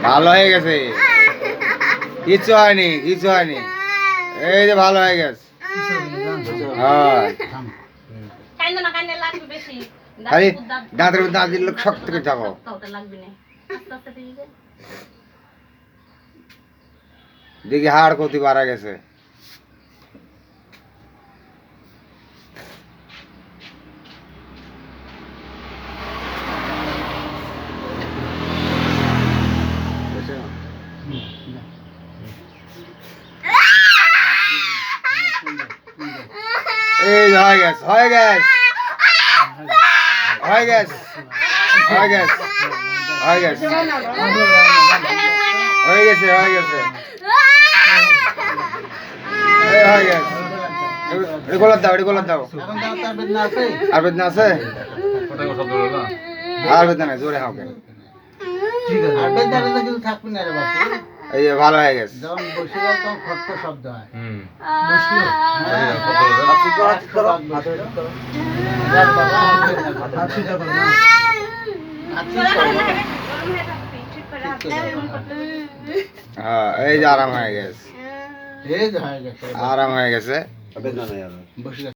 ভালো হয়ে গেছে, কিছু হয়নি, কিছু হয়নি, এই যে ভালো হয়ে গেছে। হ্যাঁ খালি দাঁতের মধ্যে দাঁত দিলে শক্ত করে যাবো। দেখি হাড় ক্ষতি বাড়া গেছে। এই হয়ে গেছে, হয়ে গেছে, হয়ে গেছে, হয়ে গেছে, হয়ে গেছে, হয়ে গেছে, হয়ে গেছে, এই হয়ে গেছে। এটা গোলাপ দাও, এটা গোলাপ দাও। আর বেদনা আছে? আর বেদনা নাই, জোরে হাঁকে। এই যে ভালো হয়ে গেছে। যখন বসে গেল তখন খটখট শব্দ হয়। হ্যাঁ এই যে আরাম হয়ে গেছে, এই যে হয়ে গেছে। আরাম হয়ে গেছে। বসে